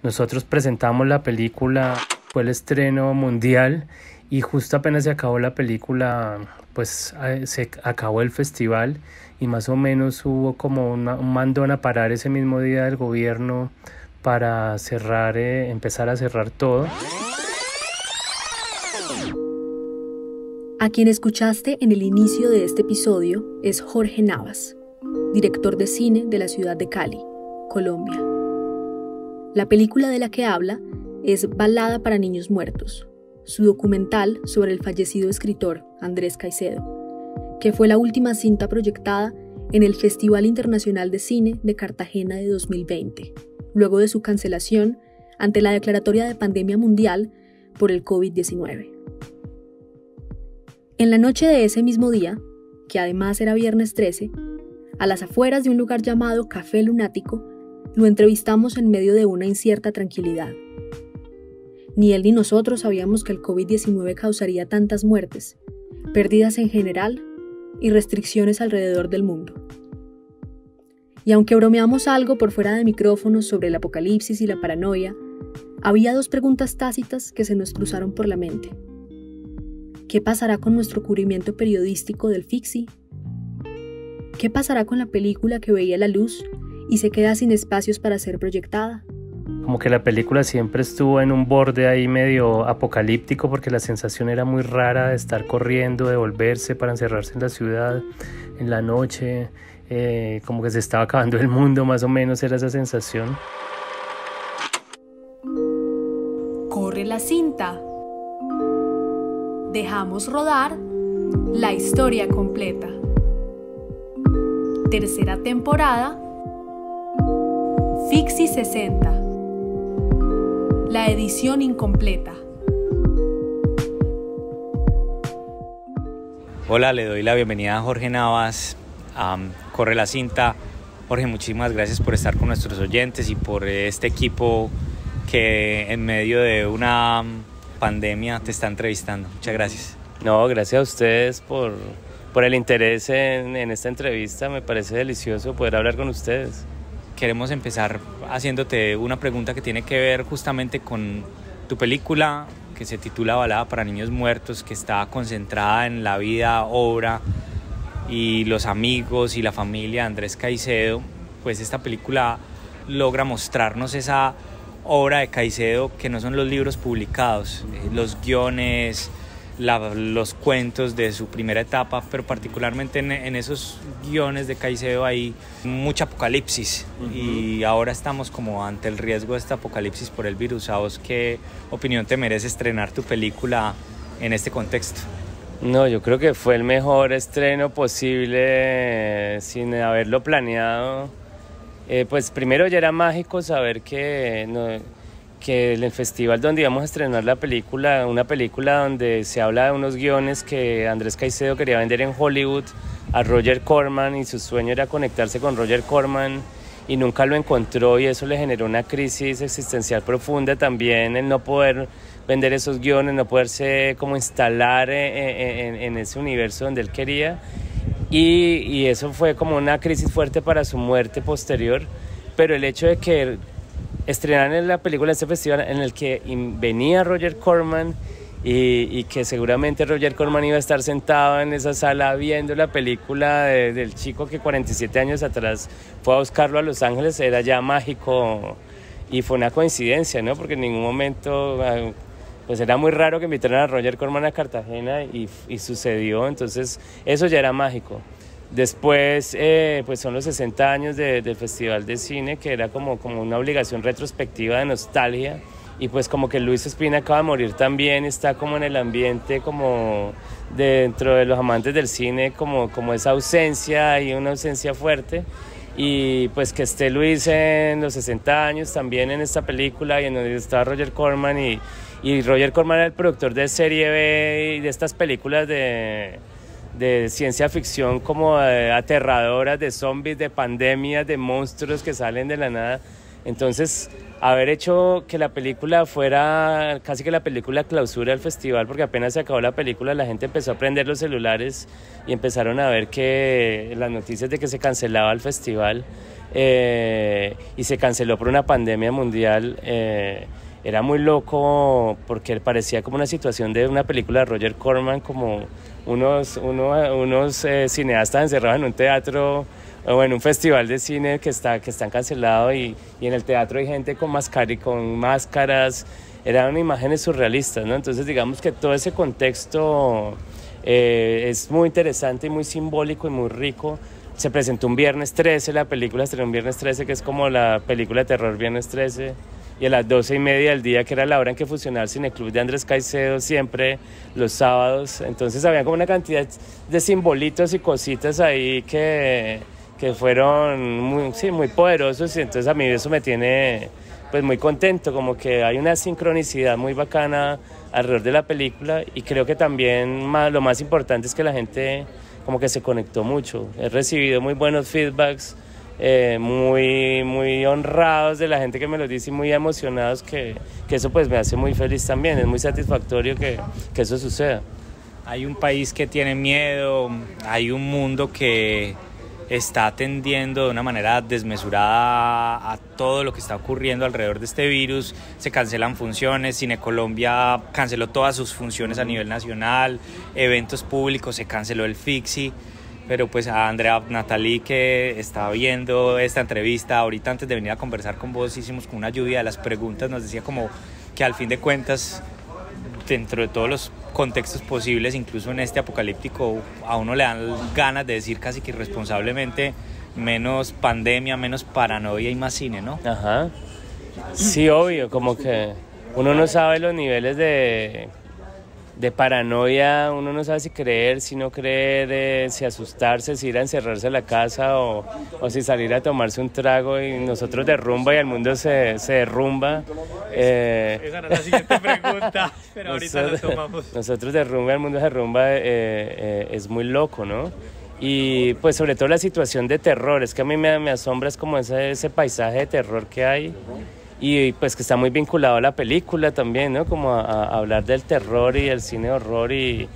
Nosotros presentamos la película, fue el estreno mundial y justo apenas se acabó la película, pues se acabó el festival y más o menos hubo como un mandón a parar ese mismo día del gobierno para cerrar, empezar a cerrar todo. A quien escuchaste en el inicio de este episodio es Jorge Navas, director de cine de la ciudad de Cali, Colombia. La película de la que habla es Balada para Niños Muertos, su documental sobre el fallecido escritor Andrés Caicedo, que fue la última cinta proyectada en el Festival Internacional de Cine de Cartagena de 2020, luego de su cancelación ante la declaratoria de pandemia mundial por el COVID-19. En la noche de ese mismo día, que además era viernes 13, a las afueras de un lugar llamado Café Lunático, lo entrevistamos en medio de una incierta tranquilidad. Ni él ni nosotros sabíamos que el COVID-19 causaría tantas muertes, pérdidas en general y restricciones alrededor del mundo. Y aunque bromeamos algo por fuera de micrófonos sobre el apocalipsis y la paranoia, había dos preguntas tácitas que se nos cruzaron por la mente. ¿Qué pasará con nuestro cubrimiento periodístico del Fixi? ¿Qué pasará con la película que veía la luz y se queda sin espacios para ser proyectada? Como que la película siempre estuvo en un borde ahí medio apocalíptico porque la sensación era muy rara de estar corriendo, de volverse para encerrarse en la ciudad en la noche, como que se estaba acabando el mundo, más o menos era esa sensación. Corre la cinta. Dejamos rodar la historia completa. Tercera temporada, Fixi 60. La edición incompleta. Hola, le doy la bienvenida a Jorge Navas, Corre la cinta. Jorge, muchísimas gracias por estar con nuestros oyentes y por este equipo que en medio de una pandemia te está entrevistando. Muchas gracias. No, gracias a ustedes por el interés en esta entrevista. Me parece delicioso poder hablar con ustedes. Queremos empezar haciéndote una pregunta que tiene que ver justamente con tu película que se titula Balada para Niños Muertos, que está concentrada en la vida, obra y los amigos y la familia de Andrés Caicedo. Pues esta película logra mostrarnos esa obra de Caicedo que no son los libros publicados, los guiones, los cuentos de su primera etapa, pero particularmente en esos guiones de Caicedo hay mucha apocalipsis. Y ahora estamos como ante el riesgo de este apocalipsis por el virus. ¿A vos qué opinión te merece estrenar tu película en este contexto? No, yo creo que fue el mejor estreno posible sin haberlo planeado. Pues primero ya era mágico saber que en el festival donde íbamos a estrenar la película, una película donde se habla de unos guiones que Andrés Caicedo quería vender en Hollywood a Roger Corman y su sueño era conectarse con Roger Corman y nunca lo encontró y eso le generó una crisis existencial profunda también, el no poder vender esos guiones, no poderse como instalar en ese universo donde él quería. Y eso fue como una crisis fuerte para su muerte posterior, pero el hecho de que estrenaran la película en este festival en el que venía Roger Corman y que seguramente Roger Corman iba a estar sentado en esa sala viendo la película del chico que 47 años atrás fue a buscarlo a Los Ángeles, era ya mágico y fue una coincidencia, ¿no? Porque en ningún momento pues era muy raro que invitaran a Roger Corman a Cartagena y sucedió, entonces eso ya era mágico. Después pues son los 60 años del Festival de Cine, que era como una obligación retrospectiva de nostalgia, y pues como que Luis Ospina acaba de morir también, está como en el ambiente como dentro de los amantes del cine, como esa ausencia y una ausencia fuerte. Y pues que esté Luis en los 60 años también en esta película y en donde estaba Roger Corman y Roger Corman era el productor de Serie B y de estas películas de ciencia ficción como aterradoras, de zombies, de pandemias, de monstruos que salen de la nada. Entonces, haber hecho que la película fuera casi que la película clausura del festival, porque apenas se acabó la película, la gente empezó a prender los celulares y empezaron a ver que las noticias de que se cancelaba el festival. y se canceló por una pandemia mundial. Era muy loco porque parecía como una situación de una película de Roger Corman, como unos cineastas encerrados en un teatro o en un festival de cine que están cancelados y en el teatro hay gente con máscaras. Eran imágenes surrealistas, ¿no? Entonces digamos que todo ese contexto es muy interesante y muy simbólico y muy rico. Se presentó un viernes 13, la película estrenó un viernes 13, que es como la película de terror viernes 13, y a las 12:30 del día, que era la hora en que funcionaba el Cineclub de Andrés Caicedo, siempre los sábados. Entonces había como una cantidad de simbolitos y cositas ahí que fueron muy poderosos, y entonces a mí eso me tiene pues muy contento, como que hay una sincronicidad muy bacana alrededor de la película, y creo que también lo más importante es que la gente como que se conectó mucho. He recibido muy buenos feedbacks, muy honrados de la gente que me lo dice y muy emocionados, que eso pues me hace muy feliz también. Es muy satisfactorio que eso suceda. Hay un país que tiene miedo, hay un mundo que está atendiendo de una manera desmesurada a todo lo que está ocurriendo alrededor de este virus. Se cancelan funciones, Cine Colombia canceló todas sus funciones a nivel nacional, eventos públicos, se canceló el FIXI. Pero pues a Andrea Natalie, que estaba viendo esta entrevista ahorita antes de venir a conversar con vos, hicimos con una lluvia de las preguntas, nos decía como que al fin de cuentas, dentro de todos los contextos posibles, incluso en este apocalíptico, a uno le dan ganas de decir casi que irresponsablemente: menos pandemia, menos paranoia y más cine, ¿no? Ajá. Sí, obvio, como que uno no sabe los niveles de paranoia, uno no sabe si creer, si no creer, si asustarse, si ir a encerrarse a la casa o si salir a tomarse un trago y nosotros de rumba y el mundo se derrumba. Esa era la siguiente pregunta, pero ahorita lo tomamos. Nosotros de rumba y el mundo se derrumba, es muy loco, ¿no? Y pues sobre todo la situación de terror, es que a mí me asombra, es como ese paisaje de terror que hay. Y pues que está muy vinculado a la película también, ¿no? Como a hablar del terror y el cine de horror y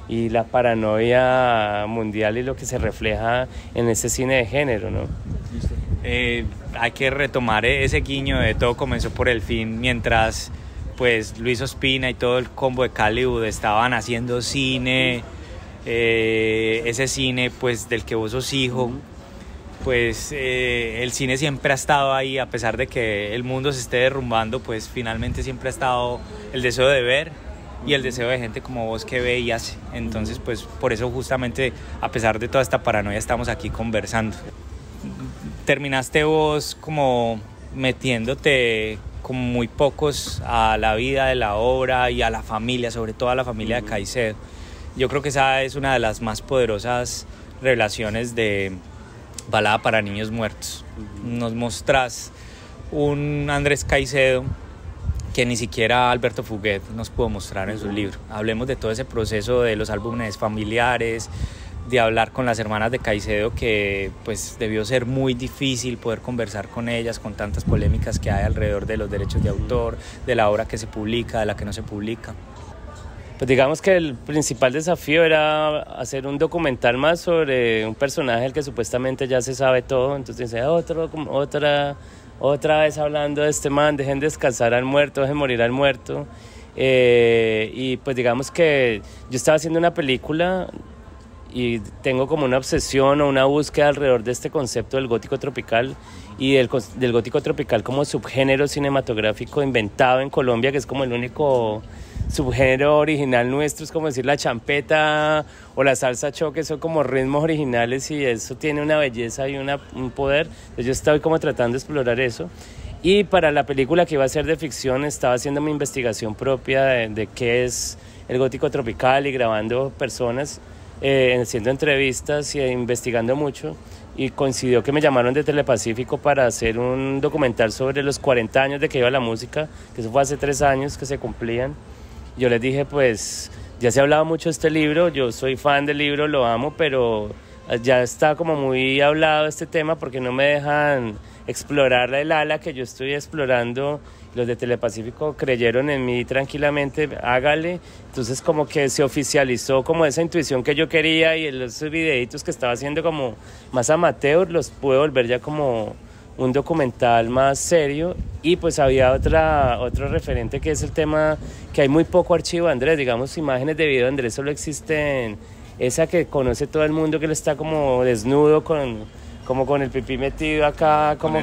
la paranoia mundial y lo que se refleja en ese cine de género, ¿no? Hay que retomar ese guiño de Todo comenzó por el fin, mientras pues Luis Ospina y todo el combo de Hollywood estaban haciendo cine, ese cine pues del que vos sos hijo. Pues el cine siempre ha estado ahí, a pesar de que el mundo se esté derrumbando, pues finalmente siempre ha estado el deseo de ver y el deseo de gente como vos que ve y hace. Entonces pues por eso justamente, a pesar de toda esta paranoia, estamos aquí conversando. Terminaste vos como metiéndote como muy pocos a la vida de la obra y a la familia, sobre todo a la familia de Caicedo. Yo creo que esa es una de las más poderosas revelaciones de Balada para niños muertos. Nos mostrás un Andrés Caicedo que ni siquiera Alberto Fuguet nos pudo mostrar en su libro. Hablemos de todo ese proceso de los álbumes familiares, de hablar con las hermanas de Caicedo, que pues debió ser muy difícil poder conversar con ellas con tantas polémicas que hay alrededor de los derechos de autor, de la obra que se publica, de la que no se publica. Pues digamos que el principal desafío era hacer un documental más sobre un personaje el que supuestamente ya se sabe todo. Entonces dice, otra vez hablando de este man, dejen descansar al muerto, dejen morir al muerto. Y pues digamos que yo estaba haciendo una película y tengo como una obsesión o una búsqueda alrededor de este concepto del gótico tropical y del gótico tropical como subgénero cinematográfico inventado en Colombia, que es como el único subgénero original nuestro. Es como decir la champeta o la salsa choque, son como ritmos originales y eso tiene una belleza y un poder. Entonces yo estoy como tratando de explorar eso, y para la película que iba a ser de ficción estaba haciendo mi investigación propia de qué es el gótico tropical y grabando personas, haciendo entrevistas y investigando mucho, y coincidió que me llamaron de Telepacífico para hacer un documental sobre los 40 años de que iba la música, que eso fue hace 3 años que se cumplían. Yo les dije, pues ya se ha hablado mucho de este libro, yo soy fan del libro, lo amo, pero ya está como muy hablado este tema porque no me dejan explorar el ala que yo estoy explorando. Los de Telepacífico creyeron en mí tranquilamente, hágale. Entonces como que se oficializó como esa intuición que yo quería, y esos videitos que estaba haciendo como más amateur los pude volver ya como un documental más serio, y pues había otro referente que es el tema que hay muy poco archivo de Andrés, digamos, imágenes de video de Andrés solo existen, esa que conoce todo el mundo, que él está como desnudo como con el pipí metido acá, como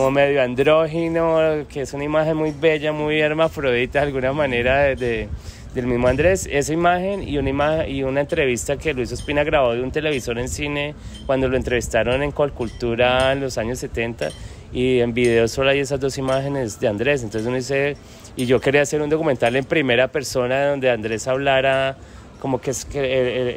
medio andrógino, que es una imagen muy bella, muy hermafrodita de alguna manera del mismo Andrés. Esa imagen y una entrevista que Luis Ospina grabó de un televisor en cine cuando lo entrevistaron en Colcultura en los años 70, y en video solo hay esas dos imágenes de Andrés. Entonces uno dice, y yo quería hacer un documental en primera persona donde Andrés hablara, como que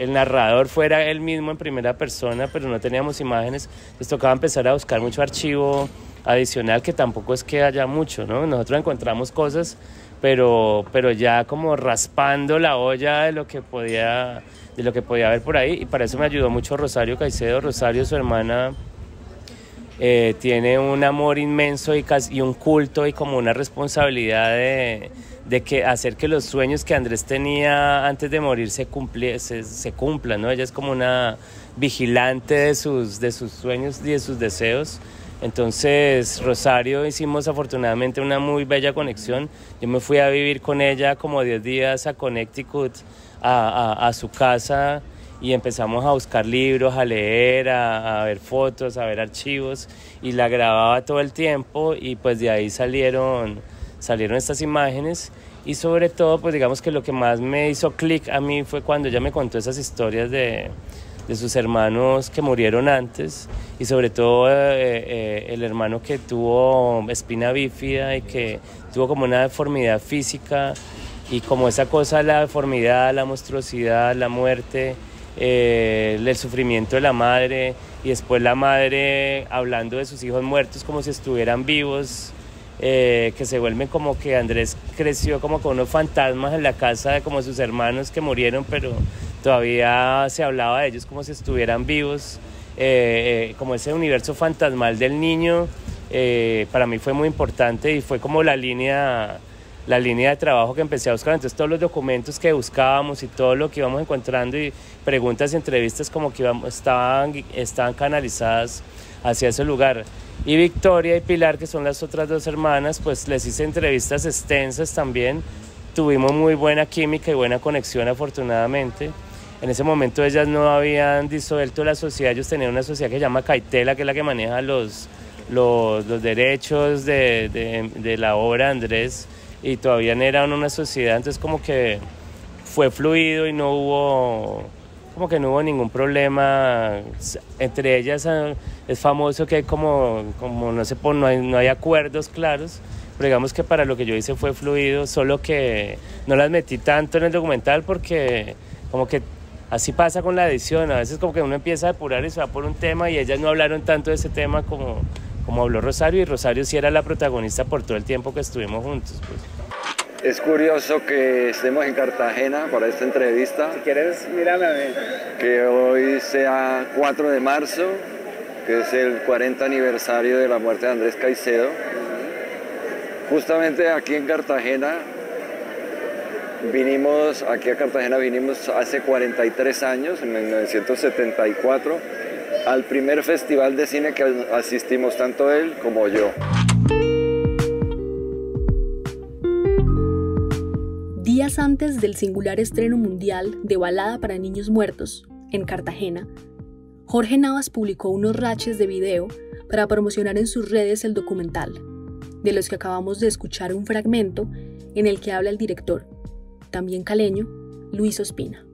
el narrador fuera él mismo en primera persona, pero no teníamos imágenes, entonces tocaba empezar a buscar mucho archivo adicional, que tampoco es que haya mucho, ¿no? Nosotros encontramos cosas, pero ya como raspando la olla de lo que podía haber por ahí, y para eso me ayudó mucho Rosario Caicedo. Rosario, su hermana, tiene un amor inmenso y un culto y como una responsabilidad de hacer que los sueños que Andrés tenía antes de morir se cumplan, ¿no? Ella es como una vigilante de sus sueños y de sus deseos. Entonces, Rosario, hicimos afortunadamente una muy bella conexión. Yo me fui a vivir con ella como 10 días a Connecticut, a su casa, y empezamos a buscar libros, a leer, a ver fotos, a ver archivos, y la grababa todo el tiempo, y pues de ahí salieron estas imágenes. Y sobre todo, pues digamos que lo que más me hizo clic a mí fue cuando ella me contó esas historias de sus hermanos que murieron antes, y sobre todo el hermano que tuvo espina bífida y que tuvo como una deformidad física, y como esa cosa, la deformidad, la monstruosidad, la muerte, el sufrimiento de la madre, y después la madre hablando de sus hijos muertos como si estuvieran vivos, que se vuelven como que Andrés creció como con unos fantasmas en la casa, como sus hermanos que murieron, pero todavía se hablaba de ellos como si estuvieran vivos, como ese universo fantasmal del niño. Para mí fue muy importante, y fue como la línea de trabajo que empecé a buscar. Entonces todos los documentos que buscábamos y todo lo que íbamos encontrando, y preguntas y entrevistas como que estaban canalizadas hacia ese lugar. Y Victoria y Pilar, que son las otras dos hermanas, pues les hice entrevistas extensas también. Tuvimos muy buena química y buena conexión, afortunadamente. En ese momento ellas no habían disuelto la sociedad, ellos tenían una sociedad que se llama Caitela, que es la que maneja los derechos de la obra de Andrés, y todavía no eran una sociedad, entonces como que fue fluido y no hubo ningún problema entre ellas. Es famoso que hay como no hay acuerdos claros, pero digamos que para lo que yo hice fue fluido, solo que no las metí tanto en el documental porque como que así pasa con la edición, a veces como que uno empieza a depurar y se va por un tema, y ellas no hablaron tanto de ese tema como habló Rosario, y Rosario sí era la protagonista por todo el tiempo que estuvimos juntos, pues. Es curioso que estemos en Cartagena para esta entrevista. Si quieres, mírame a ver. Que hoy sea 4 de marzo, que es el 40 aniversario de la muerte de Andrés Caicedo. Justamente aquí en Cartagena, vinimos hace 43 años, en 1974, al primer festival de cine que asistimos tanto él como yo. Días antes del singular estreno mundial de Balada para Niños Muertos, en Cartagena, Jorge Navas publicó unos raches de video para promocionar en sus redes el documental, de los que acabamos de escuchar un fragmento en el que habla el director, también caleño, Luis Ospina.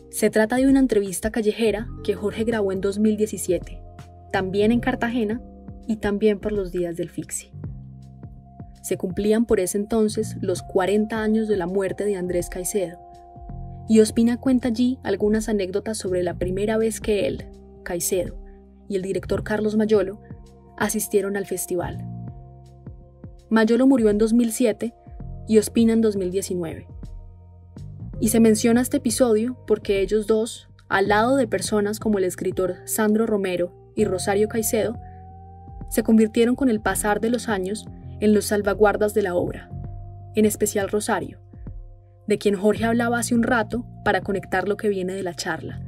Se trata de una entrevista callejera que Jorge grabó en 2017, también en Cartagena y también por los días del Fixi. Se cumplían por ese entonces los 40 años de la muerte de Andrés Caicedo, y Ospina cuenta allí algunas anécdotas sobre la primera vez que él, Caicedo, y el director Carlos Mayolo asistieron al festival. Mayolo murió en 2007 y Ospina en 2019. Y se menciona este episodio porque ellos dos, al lado de personas como el escritor Sandro Romero y Rosario Caicedo, se convirtieron con el pasar de los años en los salvaguardas de la obra, en especial Rosario, de quien Jorge hablaba hace un rato para conectar lo que viene de la charla,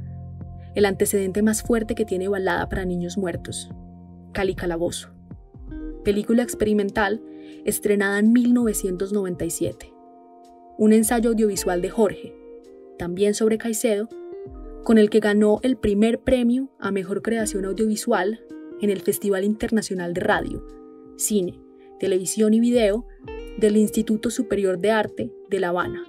el antecedente más fuerte que tiene Balada para Niños Muertos, Cali Calabozo, película experimental estrenada en 1997. Un ensayo audiovisual de Jorge, también sobre Caicedo, con el que ganó el primer premio a Mejor Creación Audiovisual en el Festival Internacional de Radio, Cine, Televisión y Video del Instituto Superior de Arte de La Habana.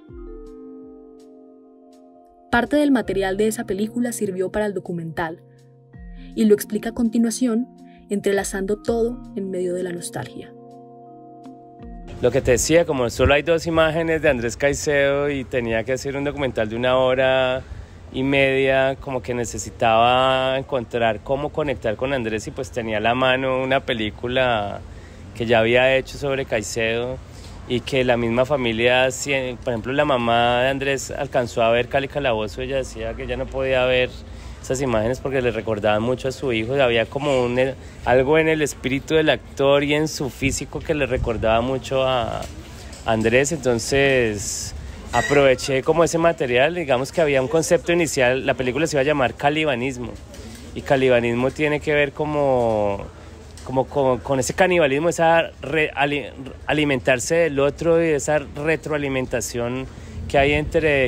Parte del material de esa película sirvió para el documental, y lo explica a continuación, entrelazando todo en medio de la nostalgia. Lo que te decía, como solo hay 2 imágenes de Andrés Caicedo y tenía que hacer un documental de 1 hora y media, como que necesitaba encontrar cómo conectar con Andrés, y pues tenía a la mano una película que ya había hecho sobre Caicedo y que la misma familia, por ejemplo la mamá de Andrés alcanzó a ver Cali Calabozo. Ella decía que ya no podía ver esas imágenes porque le recordaban mucho a su hijo, había como algo en el espíritu del actor y en su físico que le recordaba mucho a Andrés. Entonces aproveché como ese material, digamos que había un concepto inicial, la película se iba a llamar Calibanismo, y calibanismo tiene que ver como con ese canibalismo, esa alimentarse del otro y esa retroalimentación que hay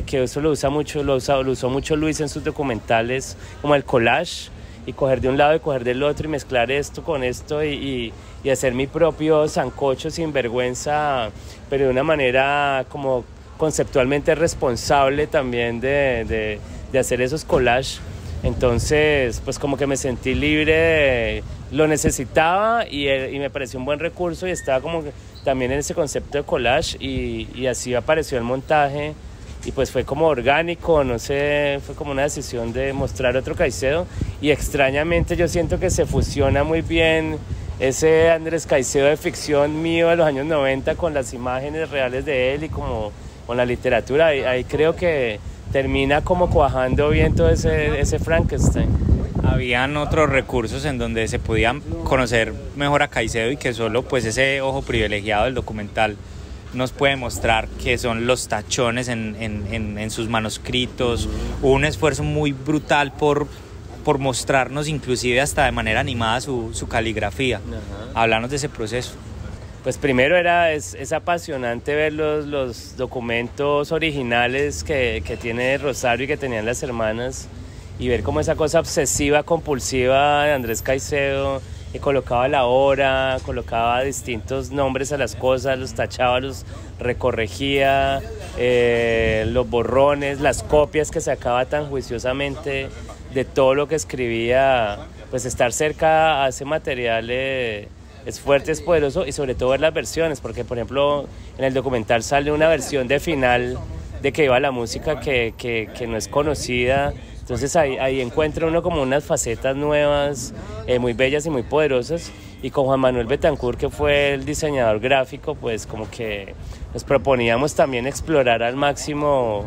que eso lo usó mucho Luis en sus documentales, como el collage, y coger de un lado y coger del otro y mezclar esto con esto y hacer mi propio sancocho sin vergüenza, pero de una manera como conceptualmente responsable también de hacer esos collages. Entonces pues como que me sentí libre, lo necesitaba y me pareció un buen recurso, y estaba como que también en ese concepto de collage, y así apareció el montaje, y pues fue como orgánico, no sé, fue como una decisión de mostrar otro Caicedo, y extrañamente yo siento que se fusiona muy bien ese Andrés Caicedo de ficción mío de los años 90 con las imágenes reales de él y como con la literatura. Ahí creo que termina como cuajando bien todo ese Frankenstein. Habían otros recursos en donde se podían conocer mejor a Caicedo, y que solo pues ese ojo privilegiado del documental nos puede mostrar, que son los tachones en sus manuscritos. Hubo un esfuerzo muy brutal por mostrarnos inclusive hasta de manera animada su caligrafía. Háblanos de ese proceso. Pues primero es apasionante ver los documentos originales que tiene Rosario y que tenían las hermanas, y ver cómo esa cosa obsesiva, compulsiva de Andrés Caicedo, que colocaba la hora, colocaba distintos nombres a las cosas, los tachaba, los recorregía, los borrones, las copias que sacaba tan juiciosamente de todo lo que escribía. Pues estar cerca a ese material es fuerte, es poderoso, y sobre todo ver las versiones, porque por ejemplo en el documental sale una versión de final de que iba la música que no es conocida. Entonces ahí encuentra uno como unas facetas nuevas, muy bellas y muy poderosas, y con Juan Manuel Betancourt, que fue el diseñador gráfico, pues como que nos proponíamos también explorar al máximo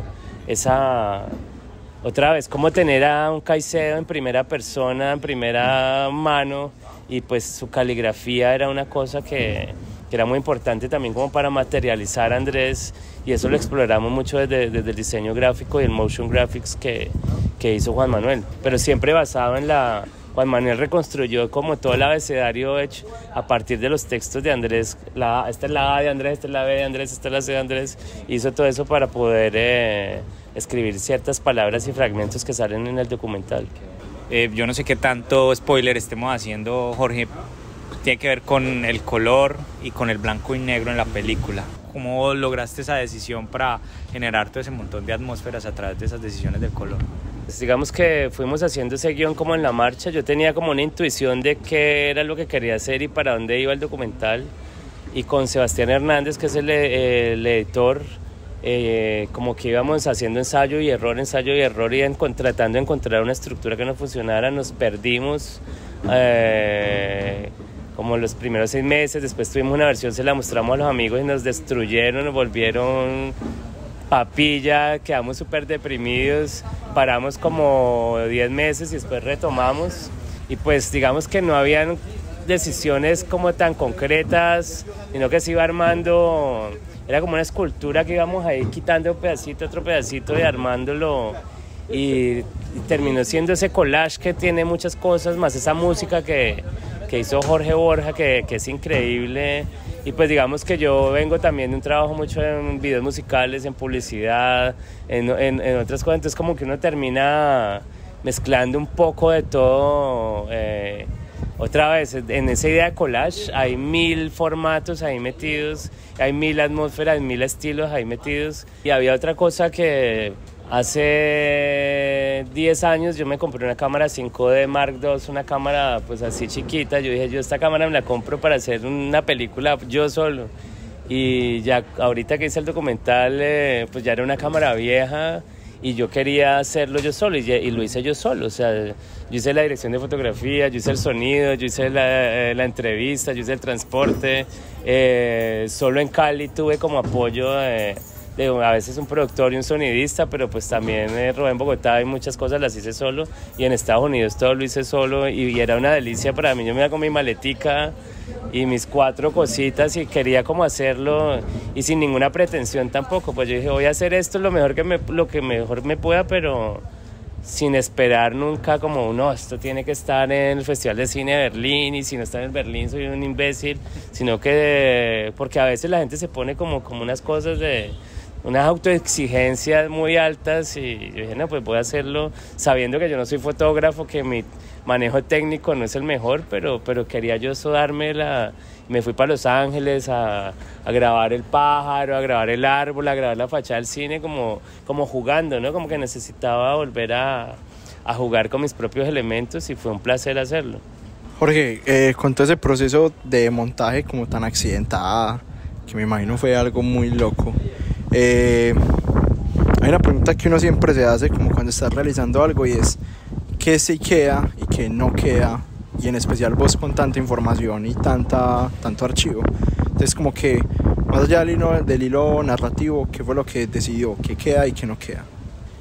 otra vez, cómo tener a un Caicedo en primera persona, en primera mano, y pues su caligrafía era una cosa que era muy importante también como para materializar a Andrés, y eso lo exploramos mucho desde el diseño gráfico y el motion graphics que hizo Juan Manuel, pero siempre basado en Juan Manuel reconstruyó como todo el abecedario hecho a partir de los textos de Andrés. Esta es la A de Andrés, esta es la B de Andrés, esta es la C de Andrés. Hizo todo eso para poder escribir ciertas palabras y fragmentos que salen en el documental. Yo no sé qué tanto spoiler estemos haciendo, Jorge. Tiene que ver con el color y con el blanco y negro en la película. ¿Cómo lograste esa decisión para generar todo ese montón de atmósferas a través de esas decisiones del color? Pues digamos que fuimos haciendo ese guión como en la marcha. Yo tenía como una intuición de qué era lo que quería hacer y para dónde iba el documental. Y con Sebastián Hernández, que es el editor, como que íbamos haciendo ensayo y error, y tratando de encontrar una estructura que nos funcionara. Nos perdimos como los primeros 6 meses. Después tuvimos una versión, se la mostramos a los amigos y nos destruyeron, nos volvieron papilla, quedamos súper deprimidos, paramos como 10 meses y después retomamos, y pues digamos que no habían decisiones como tan concretas, sino que se iba armando, era como una escultura que íbamos ahí quitando un pedacito, otro pedacito y armándolo, y terminó siendo ese collage que tiene muchas cosas, más esa música que hizo Jorge Borja, que es increíble. Y pues digamos que yo vengo también de un trabajo mucho en videos musicales, en publicidad, en otras cosas, entonces como que uno termina mezclando un poco de todo. Otra vez, en esa idea de collage hay 1000 formatos ahí metidos, hay 1000 atmósferas, 1000 estilos ahí metidos. Y había otra cosa que hace 10 años yo me compré una cámara 5D Mark II, una cámara pues así chiquita. Yo dije, yo esta cámara me la compro para hacer una película yo solo. Y ya ahorita que hice el documental, pues ya era una cámara vieja y yo quería hacerlo yo solo y lo hice yo solo. O sea, yo hice la dirección de fotografía, yo hice el sonido, yo hice la entrevista, yo hice el transporte. Solo en Cali tuve como apoyo de a veces un productor y un sonidista, pero pues también rodé en Bogotá y muchas cosas las hice solo, y en Estados Unidos todo lo hice solo y era una delicia para mí. Yo me iba con mi maletica y mis 4 cositas y quería como hacerlo y sin ninguna pretensión tampoco. Pues yo dije, voy a hacer esto lo que mejor me pueda, pero sin esperar nunca como, no, esto tiene que estar en el Festival de Cine de Berlín y si no está en Berlín soy un imbécil, sino que, porque a veces la gente se pone como unas cosas de unas autoexigencias muy altas y yo dije, no, pues voy a hacerlo sabiendo que yo no soy fotógrafo, que mi manejo técnico no es el mejor, pero quería yo eso dármela. Me fui para Los Ángeles a grabar el pájaro, a grabar el árbol, a grabar la fachada del cine como jugando, ¿no? Como que necesitaba volver a jugar con mis propios elementos y fue un placer hacerlo. Jorge, con todo ese proceso de montaje como tan accidentada, que me imagino fue algo muy loco, hay una pregunta que uno siempre se hace como cuando estás realizando algo y es ¿qué sí queda y qué no queda? Y en especial vos con tanta información y tanto archivo. Entonces como que más allá del hilo narrativo, ¿qué fue lo que decidió? ¿Qué queda y qué no queda?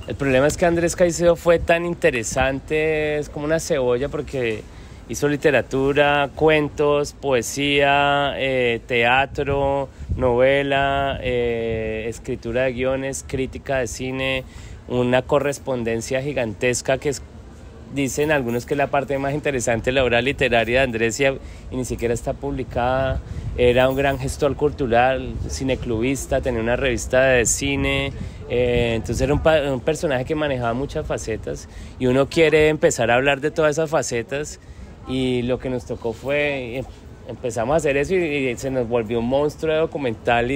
El problema es que Andrés Caicedo fue tan interesante, es como una cebolla porque hizo literatura, cuentos, poesía, teatro, novela, escritura de guiones, crítica de cine, una correspondencia gigantesca que dicen algunos que es la parte más interesante de la obra literaria de Andrés y ni siquiera está publicada. Era un gran gestor cultural, cineclubista, tenía una revista de cine, entonces era un personaje que manejaba muchas facetas y uno quiere empezar a hablar de todas esas facetas y lo que nos tocó fue empezamos a hacer eso y se nos volvió un monstruo de documental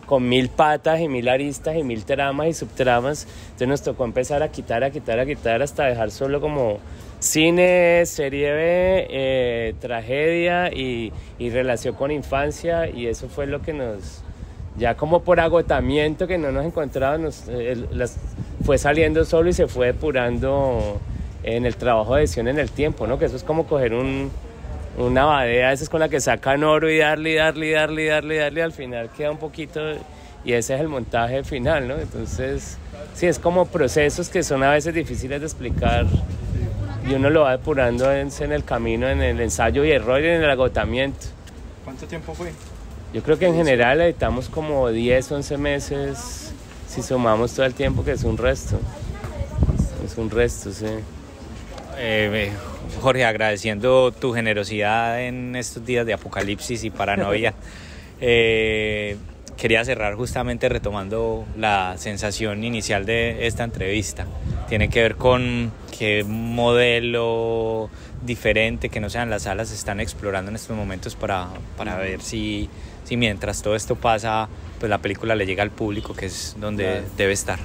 con 1000 patas y 1000 aristas y 1000 tramas y subtramas. Entonces nos tocó empezar a quitar hasta dejar solo como cine, serie B, tragedia y relación con infancia, y eso fue lo que nos, ya como por agotamiento que no nos encontrábamos, fue saliendo solo y se fue depurando en el trabajo de edición en el tiempo, ¿no? Que eso es como coger una badea, esa es con la que sacan oro y darle, al final queda un poquito y ese es el montaje final, ¿no? Entonces, sí, es como procesos que son a veces difíciles de explicar y uno lo va depurando en el camino, en el ensayo y error y en el agotamiento. ¿Cuánto tiempo fue? Yo creo que en general editamos como 10, 11 meses, si sumamos todo el tiempo, que es un resto. Es un resto, sí. Jorge, agradeciendo tu generosidad en estos días de apocalipsis y paranoia, quería cerrar justamente retomando la sensación inicial de esta entrevista. Tiene que ver con qué modelo diferente que no sean las salas se están explorando en estos momentos para ver si mientras todo esto pasa, pues la película le llega al público, que es donde debe estar.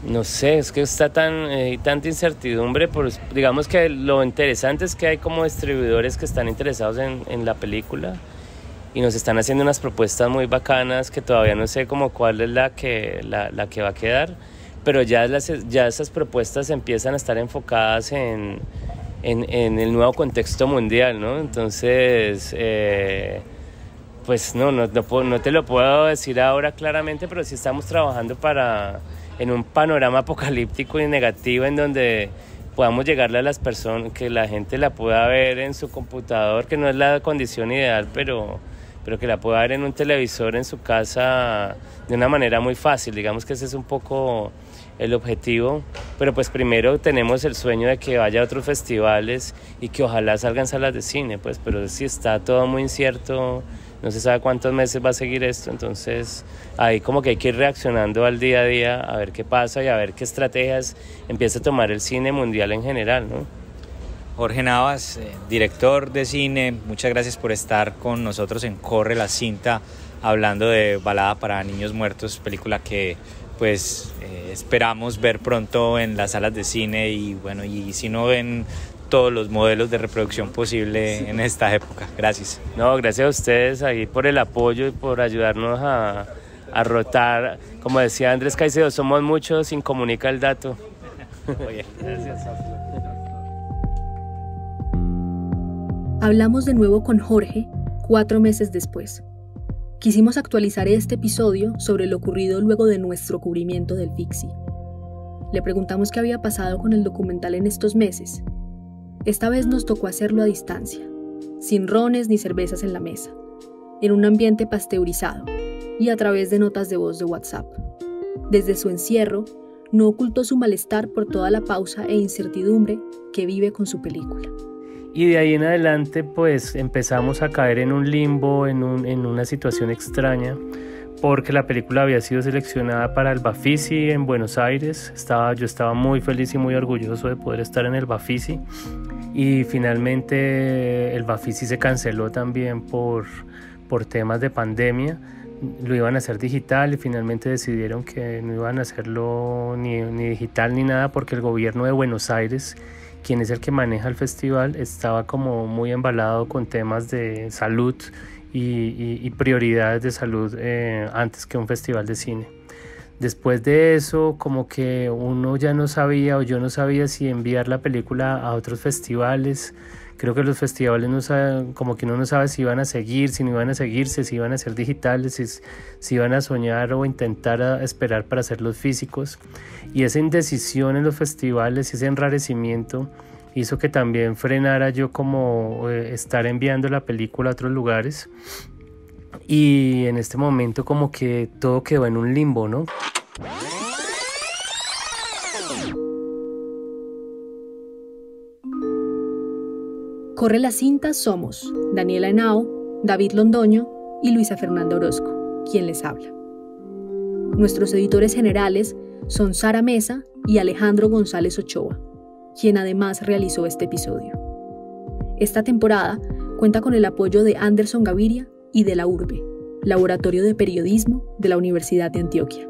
No sé, es que está tanta incertidumbre, pues digamos que lo interesante es que hay como distribuidores que están interesados en la película y nos están haciendo unas propuestas muy bacanas que todavía no sé como cuál es la que va a quedar, pero ya esas propuestas empiezan a estar enfocadas en el nuevo contexto mundial, ¿no? Entonces, pues no te lo puedo decir ahora claramente, pero sí estamos trabajando en un panorama apocalíptico y negativo en donde podamos llegarle a las personas, que la gente la pueda ver en su computador, que no es la condición ideal, pero que la pueda ver en un televisor en su casa de una manera muy fácil. Digamos que ese es un poco el objetivo, pero pues primero tenemos el sueño de que vaya a otros festivales y que ojalá salgan salas de cine, pues, pero si está todo muy incierto, no se sabe cuántos meses va a seguir esto, entonces ahí como que hay que ir reaccionando al día a día a ver qué pasa y a ver qué estrategias empieza a tomar el cine mundial en general, ¿no? Jorge Navas, director de cine, muchas gracias por estar con nosotros en Corre la Cinta, hablando de Balada para Niños Muertos, película que pues esperamos ver pronto en las salas de cine y bueno, y si no ven todos los modelos de reproducción posible en esta época. Gracias. No, gracias a ustedes ahí por el apoyo y por ayudarnos a rotar. Como decía Andrés Caicedo, somos muchos, sin comunica el dato. Oye, gracias. Hablamos de nuevo con Jorge 4 meses después. Quisimos actualizar este episodio sobre lo ocurrido luego de nuestro cubrimiento del FICSI. Le preguntamos qué había pasado con el documental en estos meses. Esta vez nos tocó hacerlo a distancia, sin rones ni cervezas en la mesa, en un ambiente pasteurizado y a través de notas de voz de WhatsApp. Desde su encierro, no ocultó su malestar por toda la pausa e incertidumbre que vive con su película. Y de ahí en adelante pues empezamos a caer en un limbo, en una situación extraña, porque la película había sido seleccionada para el Bafisi en Buenos Aires. Yo estaba muy feliz y muy orgulloso de poder estar en el Bafisi, y finalmente el Bafisi se canceló también por temas de pandemia. Lo iban a hacer digital y finalmente decidieron que no iban a hacerlo ni digital ni nada, porque el gobierno de Buenos Aires, quien es el que maneja el festival, estaba como muy embalado con temas de salud y prioridades de salud antes que un festival de cine. Después de eso, como que uno ya no sabía, o yo no sabía, si enviar la película a otros festivales. Creo que los festivales no saben, como que uno no sabe si iban a seguir, si no iban a seguirse, si iban a ser digitales, si iban a soñar o intentar esperar para hacerlos físicos. Y esa indecisión en los festivales, ese enrarecimiento, hizo que también frenara yo como estar enviando la película a otros lugares. Y en este momento como que todo quedó en un limbo, ¿no? Corre la Cinta somos Daniela Henao, David Londoño y Luisa Fernanda Orozco, quien les habla. Nuestros editores generales son Sara Mesa y Alejandro González Ochoa, quien además realizó este episodio. Esta temporada cuenta con el apoyo de Anderson Gaviria y de la URBE, Laboratorio de Periodismo de la Universidad de Antioquia.